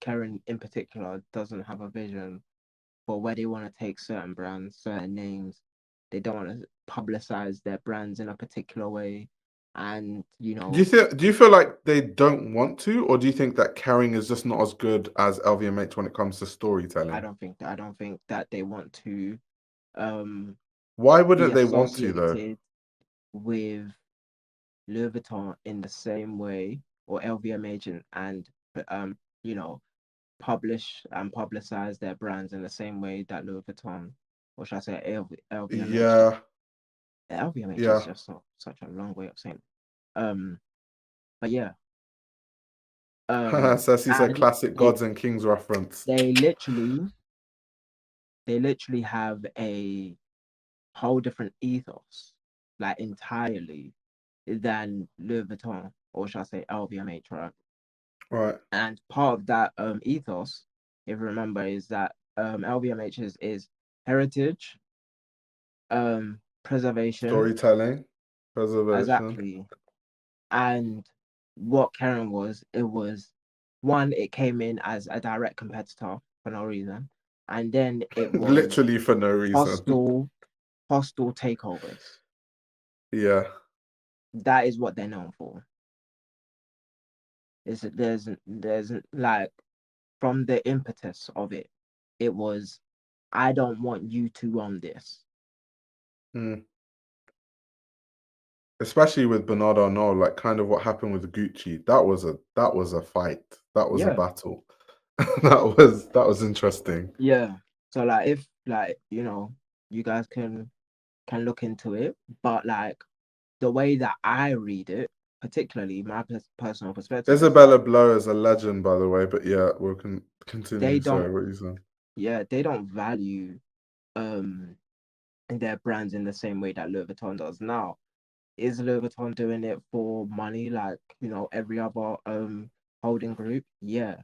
Kering in particular doesn't have a vision for where they want to take certain brands, certain names. They don't want to publicize their brands in a particular way, and Do you feel like they don't want to, or do you think that Kering is just not as good as LVMH when it comes to storytelling? I don't think that they want to um Why be wouldn't they want to though? associated with Louis Vuitton in the same way, or LVMH, and um you know publish and publicize their brands in the same way that Louis Vuitton, or should I say LVMH is. Yeah, LVMH is yeah. just such a long way of saying it. Um, but yeah, Says he's a and classic it Gods and Kings reference. they literally they literally have a whole different ethos, like entirely, than Louis Vuitton, or should I say LVMH, right? Right. And part of that ethos, if you remember, is that LVMH is heritage, preservation, Storytelling, preservation. exactly. And what Karen was, it was one, it came in as a direct competitor for no reason, and then it was Literally for no reason. hostile, hostile takeovers. Yeah. That is what they're known for. Is that there's like, from the impetus of it, it was, I don't want you to own this. Mm. Especially with Bernard Arnault, like kind of what happened with Gucci. That was a fight. That was a Yeah, battle. That was interesting. yeah. So like, if like you guys can look into it, but like the way that I read it, particularly my personal perspective, is Isabella that Blow is a legend, by the way. But yeah, we'll they continue. don't, Sorry, what are you saying? yeah, they don't value um their brands in the same way that Louis Vuitton does. Now, is Louis Vuitton doing it for money like every other holding group? Yeah,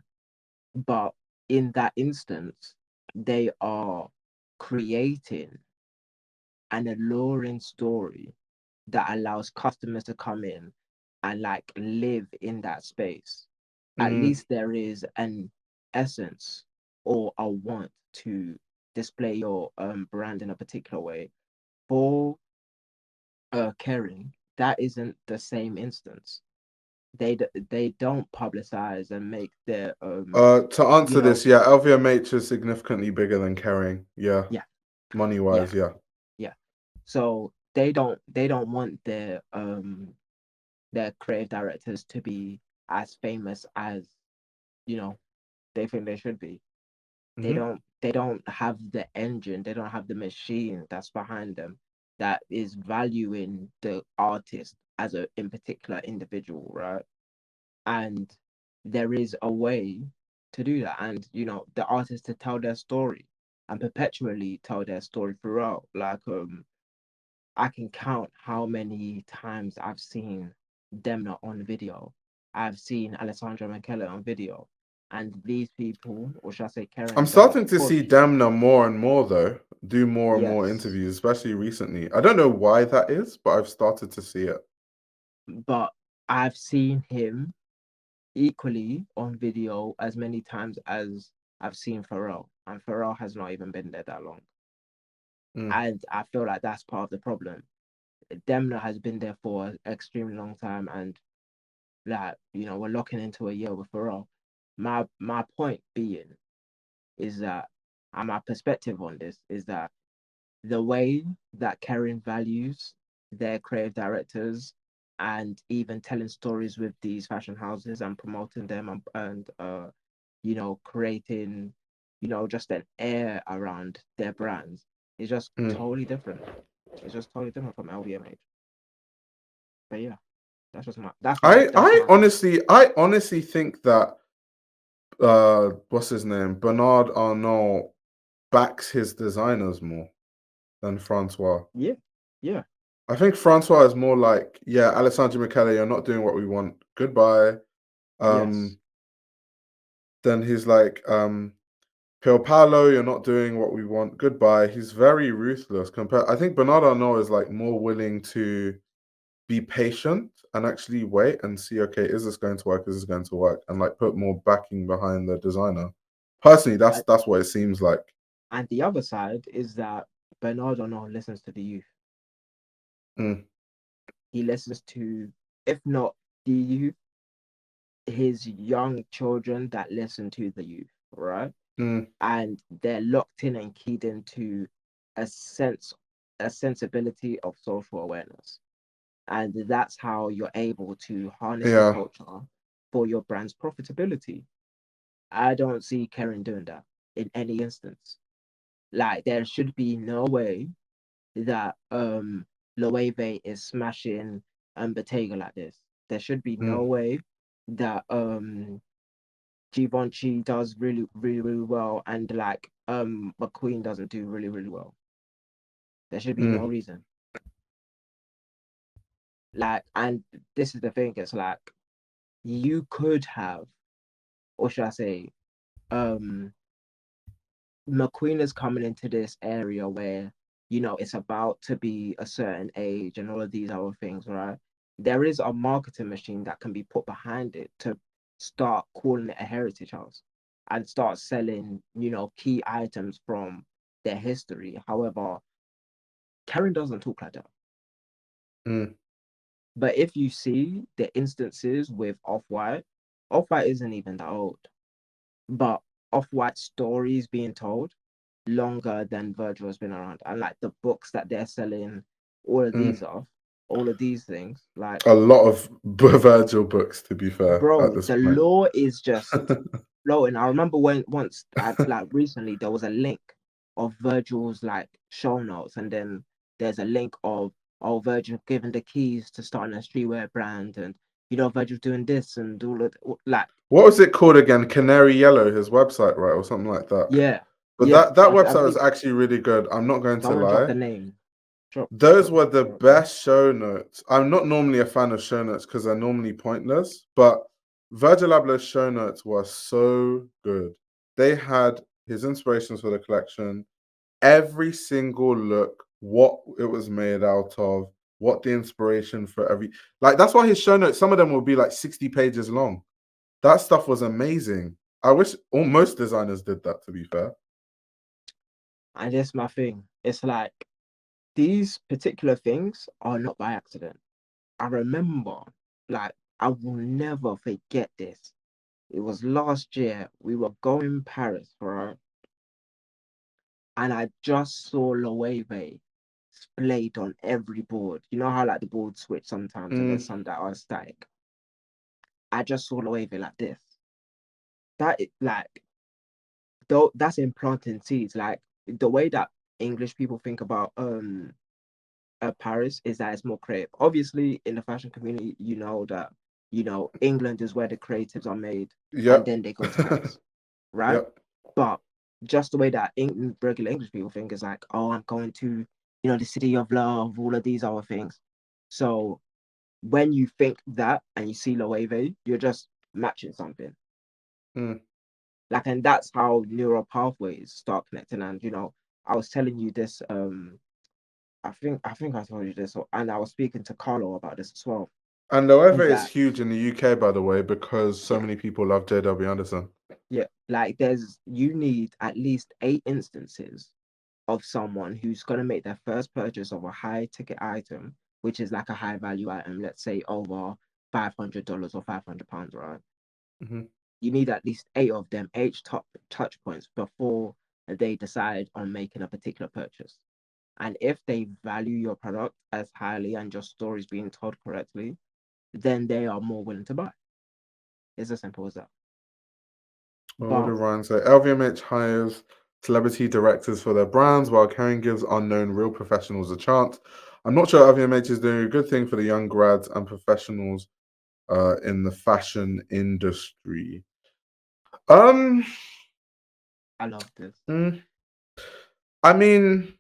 but in that instance, they are creating an alluring story that allows customers to come in and like live in that space. At Mm, least there is an essence or a want to display your brand in a particular way. For Kering, that isn't the same instance. They don't publicize and make their To you answer know this, yeah, LVMH is significantly bigger than Kering. Yeah, yeah, money yeah, wise, yeah. yeah. So they don't want their creative directors to be as famous as you know they think they should be. Hmm. They don't have the engine, they don't have the machine that's behind them, that is valuing the artist as a in particular individual, right? And there is a way to do that, and the artist to tell their story and perpetually tell their story throughout. Like I can count how many times I've seen Demna on video. I've seen Alessandro Michele on video. And these people, or should I say I'm Karen, don't starting to see push. Damna more and more though, do more and more Yes. interviews, especially recently. I don't know why that is, but I've started to see it. But I've seen him equally on video as many times as I've seen Pharrell. And Pharrell has not even been there that long. Mm. And I feel like that's part of the problem. Demna has been there for an extremely long time, and like we're locking into a year with Pharrell. My point being is that, and my perspective on this is that the way that Karen values their creative directors, and even telling stories with these fashion houses and promoting them, and creating just an air around their brands, is just Mm. totally different. It's just totally different from LVMH. But yeah, that's I my honestly, I honestly think that what's his name? Bernard Arnault backs his designers more than Francois. yeah, yeah, I think Francois is more like, yeah, Alessandro Michele, you're not doing what we want. Goodbye. yes, Um, then he's like, Pio Paolo, you're not doing what we want. Goodbye. He's very ruthless. I think Bernard Arnault is like more willing to be patient and actually wait and see, okay, is this going to work? Is this going to work? And like put more backing behind the designer. Personally, Uh, that's what it seems like. And the other side is that Bernard Arnault listens to the youth. Mm, He listens to, if not the youth, his young children that listen to the youth, right? mm, And they're locked in and keyed into a sense, a sensibility of social awareness. And that's how you're able to harness the yeah. culture for your brand's profitability. I don't see Kering doing that in any instance. Like there should be no way that Loewe is smashing Bottega like this. There should be no Mm, way that Givenchy does really, really, really well and like McQueen doesn't do really, really well. There should be no mm, reason. Like, and this is the thing, it's like you could have, or should I say, um McQueen is coming into this area where, it's about to be a certain age and all of these other things, right? There is a marketing machine that can be put behind it to start calling it a heritage house and start selling, key items from their history. However, Karen doesn't talk like that. mm, But if you see the instances with Off-White, Off-White isn't even that old, but Off-White stories being told longer than Virgil has been around. And like the books that they're selling, mm. all of these things, like, A lot of Virgil books, to be fair, at bro, this the point. law is just flowing. I remember when once I like recently there was a link of Virgil's like show notes, and then there's a link of Virgil giving the keys to starting a streetwear brand, and Virgil doing this and all of like What was it called again? Canary Yellow, his website, right, or something like that. yeah, But yeah. that I website was think actually really good. I'm not going to someone dropped lie. the name. Those Drop were the drop the best show notes. I'm not normally a fan of show notes because they're normally pointless, but Virgil Abloh's show notes were so good. They had his inspirations for the collection, every single look, what it was made out of, what the inspiration for every like that's why his show notes, some of them will be like 60 pages long. That stuff was amazing. I wish most designers did that, to be fair. And that's my thing. It's like these particular things are not by accident. I remember, like, I will never forget this. It was last year. We were going Paris, right? And I just saw Loewe splayed on every board. You know how like the boards switch sometimes, and there's Mm, some that are static. I just saw Loewe like this. That like though that's implanting seeds. Like the way that English people think about Paris is that it's more creative. Obviously, in the fashion community, you know that England is where the creatives are made, and yep. then they go to Paris, right? Yep. But just the way that regular English people think is like, oh, I'm going to the city of love, all of these other things. So when you think that and you see Loewe, you're just matching something. Mm. Like, and that's how neural pathways start connecting. And I was telling you this. I think I told you this, and I was speaking to Carlo about this as well. And the Is weather is that huge in the UK, by the way, because so yeah, many people love JW Anderson. yeah, like you need at least 8 instances of someone who's gonna make their first purchase of a high ticket item, which is like a high value item, let's say over $500 or £500, right? Hmm. You need at least 8 of them, 8 touch points before they decide on making a particular purchase. And if they value your product as highly and your story is being told correctly, then they are more willing to buy. It's as simple as that. What did But Ryan say? LVMH hires celebrity directors for their brands, while Kering gives unknown real professionals a chance. I'm not sure LVMH is doing a good thing for the young grads and professionals in the fashion industry. Um, I love this. mm, I mean,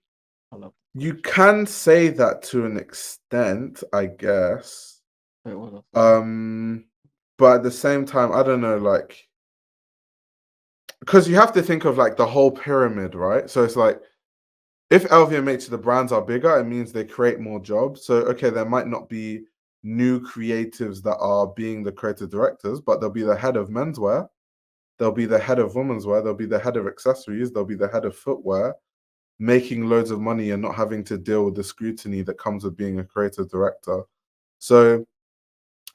I love this you question. can say that to an extent, I guess. Wait, what was I saying? Um, but at the same time, I don't know, like, because you have to think of like the whole pyramid, right? So it's like if LVMH the brands are bigger, it means they create more jobs. So okay, there might not be new creatives that are being the creative directors, but they'll be the head of menswear, they'll be the head of women's wear, they'll be the head of accessories, they'll be the head of footwear, making loads of money and not having to deal with the scrutiny that comes with being a creative director. So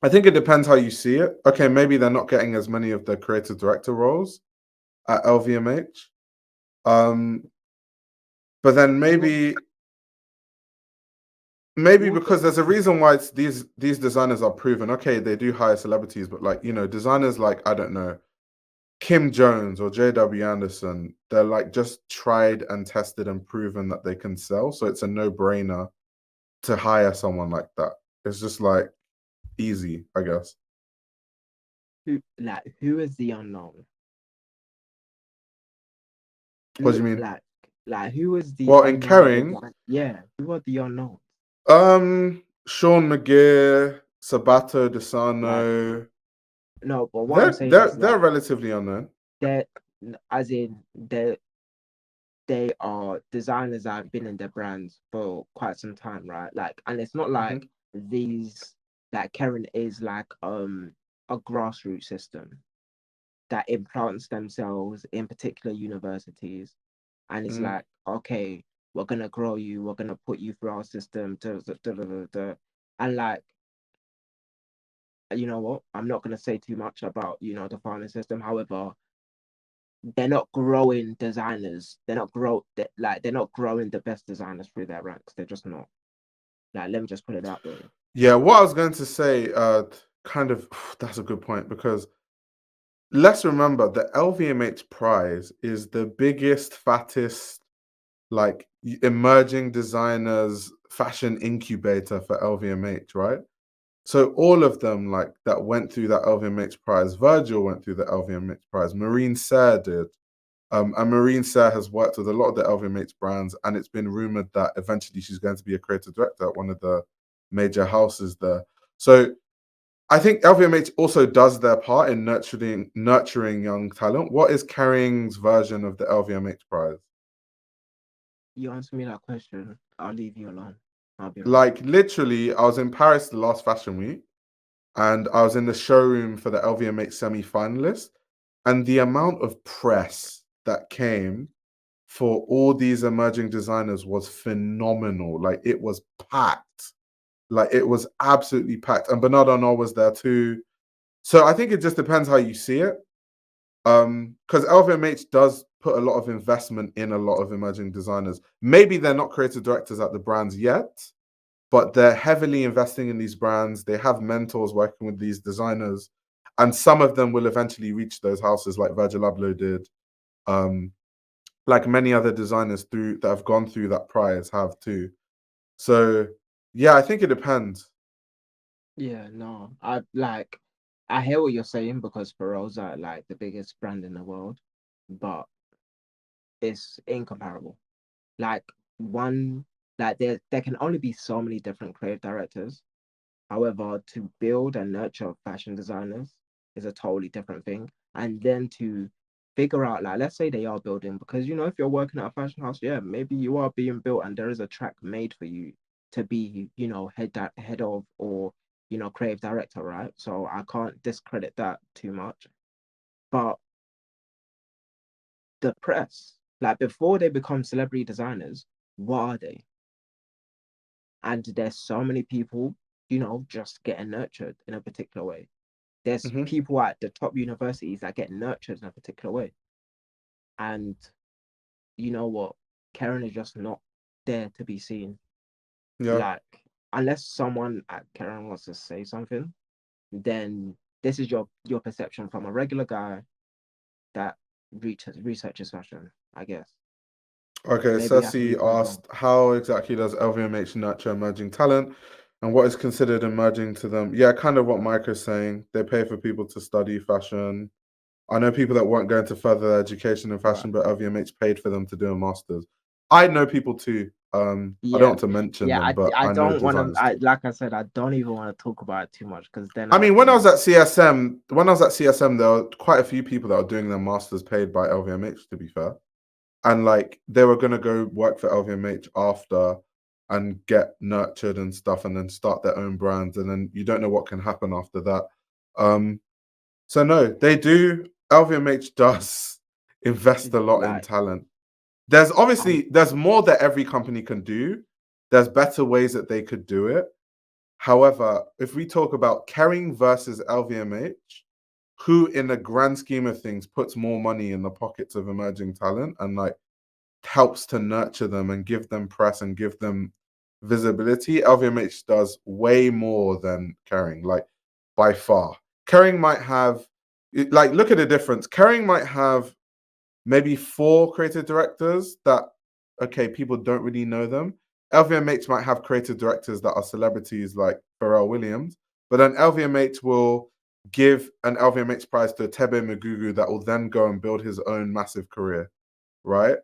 I think it depends how you see it. Okay, maybe they're not getting as many of the creative director roles at LVMH. But then maybe because there's a reason why it's these designers are proven. Okay, they do hire celebrities, but like, you know, designers like, I don't know, Kim Jones or JW Anderson, they're like just tried and tested and proven that they can sell. So it's a no-brainer to hire someone like that. It's just like easy, I guess. Who is the unknown? What do Who you mean? who is the Well, in unknown Kering, design? Yeah, who are the unknowns? Sean McGear, Sabato Like, Desano, no, but what I'm they're saying they're is they're like relatively unknown. they're as in they are designers that have been in their brands for quite some time, right? Like, and it's not like Hmm. these like Karen is like a grassroots system that implants themselves in particular universities, and it's Mm. like, okay, we're gonna grow you, we're gonna put you through our system, and like, you know what? I'm not gonna say too much about the farming system. However, they're not growing designers. They're not growing the best designers through their ranks. They're just not. Like, let me just put it that way. Yeah, what I was going to say, kind of, that's a good point because let's remember the LVMH Prize is the biggest, fattest, like emerging designers fashion incubator for LVMH, right? So all of them like that went through that LVMH Prize. Virgil went through the LVMH Prize. Marine Serre did. And Marine Serre has worked with a lot of the LVMH brands, and it's been rumored that eventually she's going to be a creative director at one of the major houses there. So I think LVMH also does their part in nurturing young talent. What is Kering's version of the LVMH Prize? You answer me that question, I'll leave you alone. I'll be honest. Like literally, I was in Paris the last fashion week, and I was in the showroom for the LVMH semi-finalists, and the amount of press that came for all these emerging designers was phenomenal. Like it was packed. Like it was absolutely packed. And Bernard Arnault was there too. So I think it just depends how you see it. Because LVMH does put a lot of investment in a lot of emerging designers. Maybe they're not creative directors at the brands yet, but they're heavily investing in these brands. They have mentors working with these designers, and some of them will eventually reach those houses, like Virgil Abloh did. Like many other designers through that have gone through that prize have too. So yeah, I think it depends. Yeah, no, I hear what you're saying because Pharrell's are like the biggest brand in the world, but it's incomparable. Like one, like there can only be so many different creative directors. However, to build and nurture fashion designers is a totally different thing. And then to figure out, like, let's say they are building, because if you're working at a fashion house, yeah, maybe you are being built and there is a track made for you to be, head of or creative director, right? So I can't discredit that too much. But the press, like before they become celebrity designers, what are they? And there's so many people, just getting nurtured in a particular way. There's Hmm. people at the top universities that get nurtured in a particular way. And you know what? Karen is just not there to be seen. Yeah. Like, unless someone at Karen wants to say something, then this is your perception from a regular guy that researches fashion, I guess. Okay, Maybe I can be Ceci proved wrong. asked, how exactly does LVMH nurture emerging talent and what is considered emerging to them? Yeah, kind of what Mike is saying. They pay for people to study fashion. I know people that weren't going to further their education in Right. fashion, but LVMH paid for them to do a master's. I know people too. I don't Yeah. want to mention Yeah, them, but I I know don't want to. designers too. Like I said, I don't even want to talk about it too much because then I I'll mean, when I be was at CSM, there were quite a few people that were doing their masters paid by LVMH, to be fair. And like they were gonna go work for LVMH after, and get nurtured and stuff, and then start their own brands, and then you don't know what can happen after that. So no, they do. LVMH does invest a lot in Like, talent. There's and obviously there's more that every company can do. There's better ways that they could do it. However, if we talk about Kering versus LVMH, who in the grand scheme of things puts more money in the pockets of emerging talent and like helps to nurture them and give them press and give them visibility, LVMH does way more than Kering, like by far. Kering might have, like, look at the difference. Kering might have maybe 4 creative directors that, okay, people don't really know them. LVMH might have creative directors that are celebrities like Pharrell Williams, but then LVMH will give an LVMH prize to Thebe Magugu that will then go and build his own massive career, right?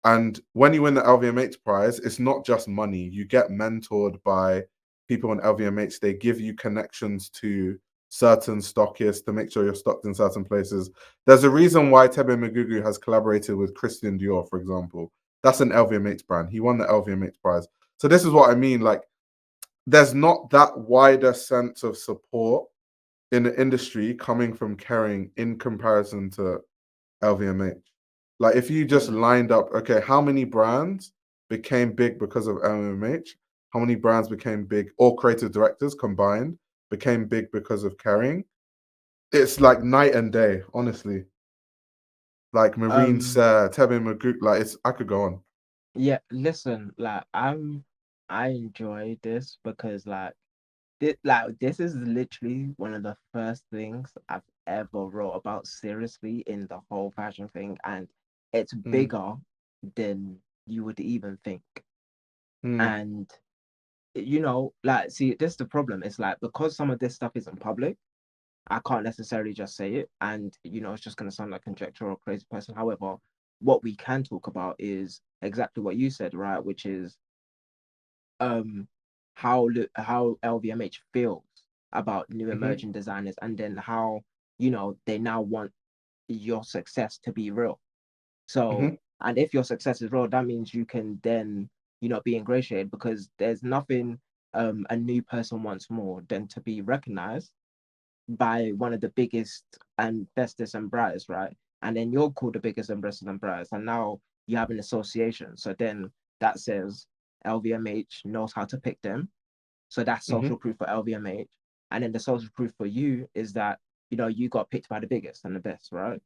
And when you win the LVMH prize, it's not just money. You get mentored by people in LVMH. They give you connections to certain stockists to make sure you're stocked in certain places. There's a reason why Thebe Magugu has collaborated with Christian Dior, for example. That's an LVMH brand. He won the LVMH prize. So this is what I mean. Like, there's not that wider sense of support in the industry coming from Kering in comparison to LVMH. Like, if you just yeah, lined up, okay, how many brands became big because of LVMH? How many brands became big, all creative directors combined became big because of Kering? It's like night and day, honestly. Like Marine um, Serre, Thebe Magugu, like it's I could go on. yeah. Listen, like I enjoy this because this is literally one of the first things I've ever wrote about seriously in the whole fashion thing, and it's Mm, bigger than you would even think. mm, And like, see, this is the problem. It's like because some of this stuff isn't public, I can't necessarily just say it, and it's just gonna sound like conjecture or a crazy person. However, what we can talk about is exactly what you said, right? Which is um how LVMH feels about new mm-hmm, emerging designers, and then how they now want your success to be real. So, mm-hmm, and if your success is real, that means you can then be ingratiated, because there's nothing a new person wants more than to be recognized by one of the biggest and bestest and brightest, right? And then you're called the biggest and bestest and brightest, and now you have an association. So then that says LVMH knows how to pick them. So that's mm-hmm, social proof for LVMH. And then the social proof for you is that you got picked by the biggest and the best, right?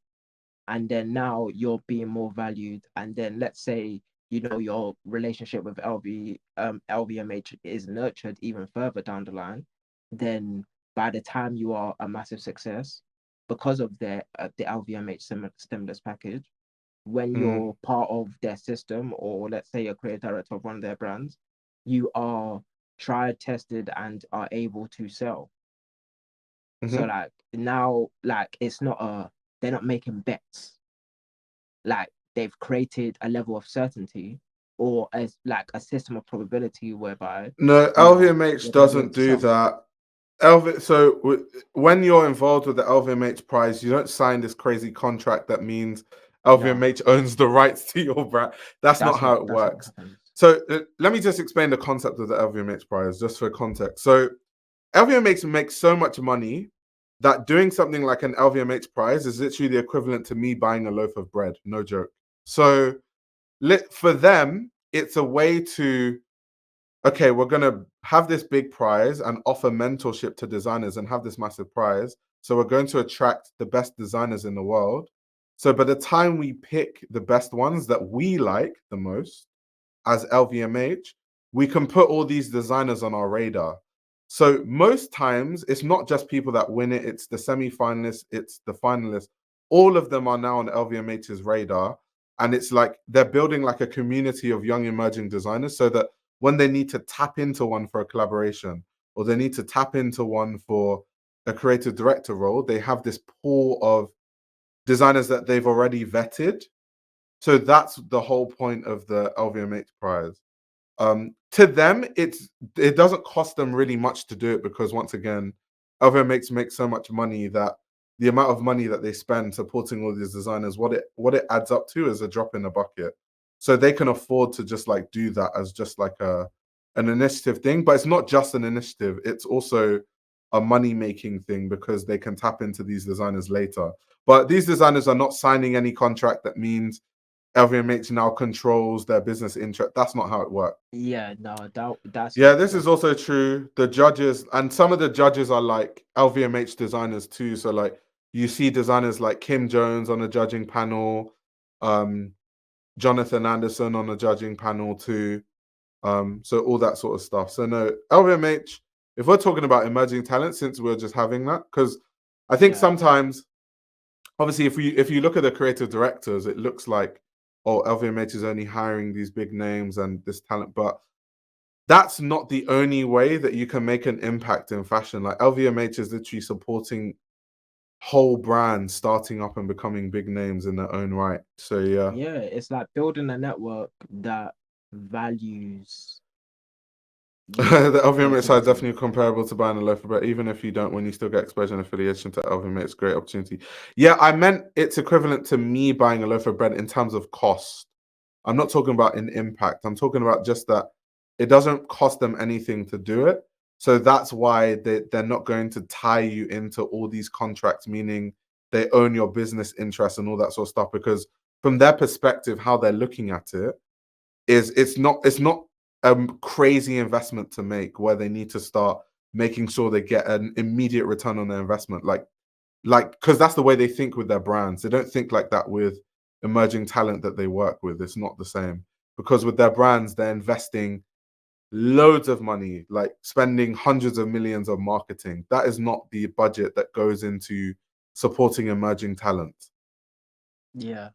And then now you're being more valued. And then let's say your relationship with LVMH is nurtured even further down the line, then by the time you are a massive success, because of the LVMH stimulus package, when mm, you're part of their system, or let's say you're creative director of one of their brands, you are tried, tested, and are able to sell. So mm-hmm. like now, like it's not they're not making bets. Like they've created a level of certainty, or as like a system of probability whereby No, you know LVMH they're going to be able doesn't to do sell. that. When you're involved with the LVMH prize, you don't sign this crazy contract that means No, LVMH owns the rights to your brand. That's not how it that's not what works. happens. So let me just explain the concept of the LVMH prize, just for context. So LVMH makes so much money that doing something like an LVMH prize is literally the equivalent to me buying a loaf of bread. No joke. So for them, it's a way to, okay, we're going to have this big prize and offer mentorship to designers and have this massive prize. So we're going to attract the best designers in the world. So by the time we pick the best ones that we like the most as LVMH, we can put all these designers on our radar. So most times it's not just people that win it, it's the semi-finalists, it's the finalists. All of them are now on LVMH's radar. And it's like they're building like a community of young emerging designers so that when they need to tap into one for a collaboration or they need to tap into one for a creative director role, they have this pool of designers that they've already vetted. So that's the whole point of the LVMH prize. To them, it doesn't cost them really much to do it because once again, LVMH makes so much money that the amount of money that they spend supporting all these designers, what it adds up to is a drop in the bucket. So they can afford to just like do that as just like an initiative thing, but it's not just an initiative. It's also a money-making thing because they can tap into these designers later. But these designers are not signing any contract that means LVMH now controls their business interest. That's not how it works. Yeah, no, that's Yeah, not this true. is also true. The judges, and some of the judges are like LVMH designers too. So like you see designers like Kim Jones on the judging panel, um, Jonathan Anderson on the judging panel too. So all that sort of stuff. So no, LVMH, if we're talking about emerging talent, since we're just having that, because I think Yeah, sometimes, obviously, if you look at the creative directors, it looks like, oh, LVMH is only hiring these big names and this talent, but that's not the only way that you can make an impact in fashion. Like LVMH is literally supporting whole brands starting up and becoming big names in their own right. So yeah. yeah, it's like building a network that values, The LVMH side is creativity. definitely comparable to buying a loaf of bread. Even if you don't win, you still get exposure and affiliation to LVMH. It's a great opportunity. Yeah, I meant it's equivalent to me buying a loaf of bread in terms of cost. I'm not talking about in impact. I'm talking about just that it doesn't cost them anything to do it. So that's why they're not going to tie you into all these contracts, meaning they own your business interests and all that sort of stuff. Because from their perspective, how they're looking at it is it's not a crazy investment to make where they need to start making sure they get an immediate return on their investment. Like because that's the way they think with their brands. They don't think like that with emerging talent that they work with. It's not the same because with their brands they're investing loads of money, like spending hundreds of millions of marketing. That is not the budget that goes into supporting emerging talent. Yeah,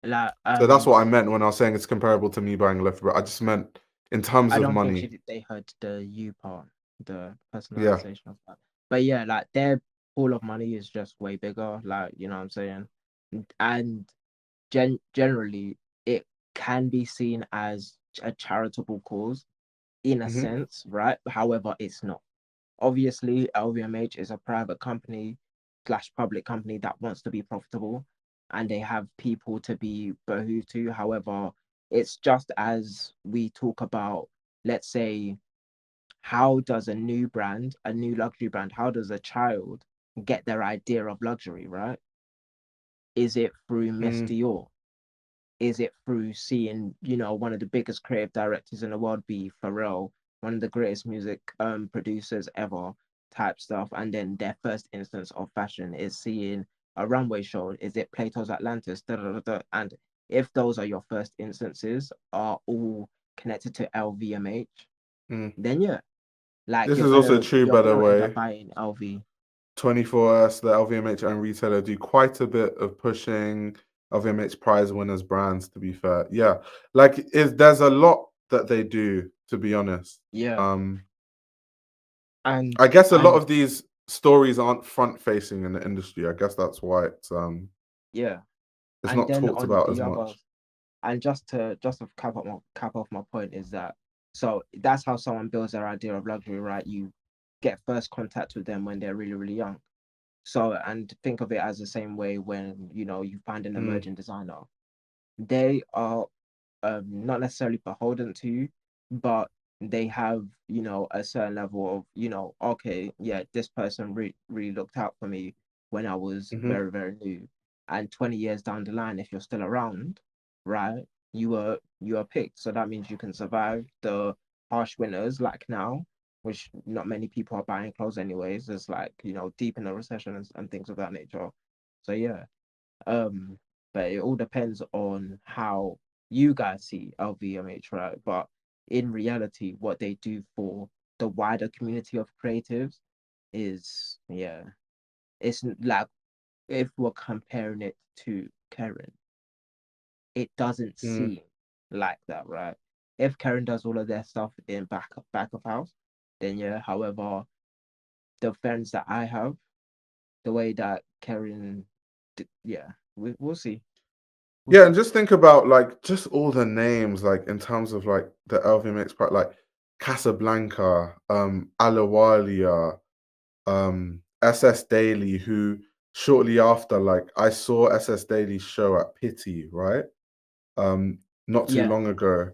like So that's what I meant when I was saying it's comparable to me buying a loaf of bread. I just meant in terms I of don't think money. they heard the you part, the Yeah. personalization of that. But yeah, like their pool of money is just way bigger. Like, you know what I'm saying? And generally, it can be seen as a charitable cause in a Hmm. sense, right? However, it's not. Obviously, LVMH is a private company slash public company that wants to be profitable, and they have people to be behooved to. However, it's just as we talk about, let's say, how does a new brand, a new luxury brand, how does a child get their idea of luxury, right? Is it through Miss Mm. Dior? Is it through seeing, one of the biggest creative directors in the world be Pharrell, one of the greatest music producers ever type stuff, and then their first instance of fashion is seeing a runway show? Is it Plato's Atlantis? Da, da, da, da. And if those are your first instances, are all connected to LVMH, Mm. then yeah, like This is also true, you're by the gonna end up way. buying LV. 24S, the LVMH owned retailer, do quite a bit of pushing LVMH prize winners brands, to be fair. Yeah. Like there's a lot that they do, to be honest. Yeah, Um, and I guess a lot and of these stories aren't front facing in the industry. I guess that's why yeah, it's and not then talked on about as the other. much. And just to cap off my point is that, so that's how someone builds their idea of luxury, right? You get first contact with them when they're really, really young. So, and think of it as the same way when, you find an Mm. emerging designer. They are not necessarily beholden to you, but they have, a certain level of, okay, yeah, this person really looked out for me when I was Hmm. very, very new. And 20 years down the line, if you're still around, right, you are picked. So that means you can survive the harsh winters like now, which not many people are buying clothes anyways. It's like, deep in a recession and things of that nature. So yeah. Um, but it all depends on how you guys see LVMH, right? But in reality, what they do for the wider community of creatives is, yeah, it's like, if we're comparing it to Karen, it doesn't Mm. seem like that, right? If Karen does all of their stuff in back of house, then yeah. However, the friends that I have, the way that Karen, yeah, we'll see, we'll Yeah, and see. just think about like just all the names, like in terms of like the LVMH part, like Casablanca, Alawalia, SS Daily, who shortly after, like I saw SS Daily's show at Pity, right? Um, not too Yeah, long ago.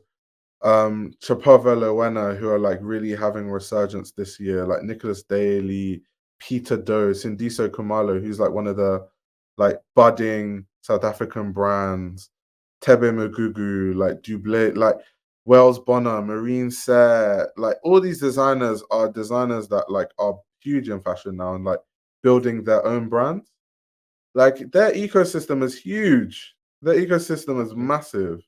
Chapova Lowena, who are like really having resurgence this year, like Nicholas Daly, Peter Doe, Sindiso Kumalo, who's like one of the like budding South African brands, Thebe Magugu, like Dublé, like Wells Bonner, Marine Serre, like all these designers are designers that like are huge in fashion now and like building their own brands. Like their ecosystem is huge. Their ecosystem is massive.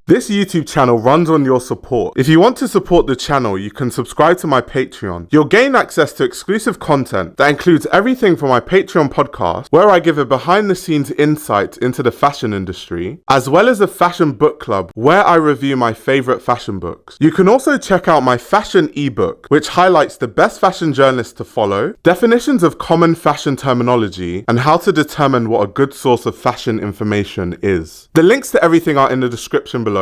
This YouTube channel runs on your support. If you want to support the channel, you can subscribe to my Patreon. You'll gain access to exclusive content that includes everything from my Patreon podcast, where I give a behind the scenes insight into the fashion industry, as well as a fashion book club where I review my favorite fashion books. You can also check out my fashion ebook, which highlights the best fashion journalists to follow, definitions of common fashion terminology, and how to determine what a good source of fashion information is. The links to everything are in the description below.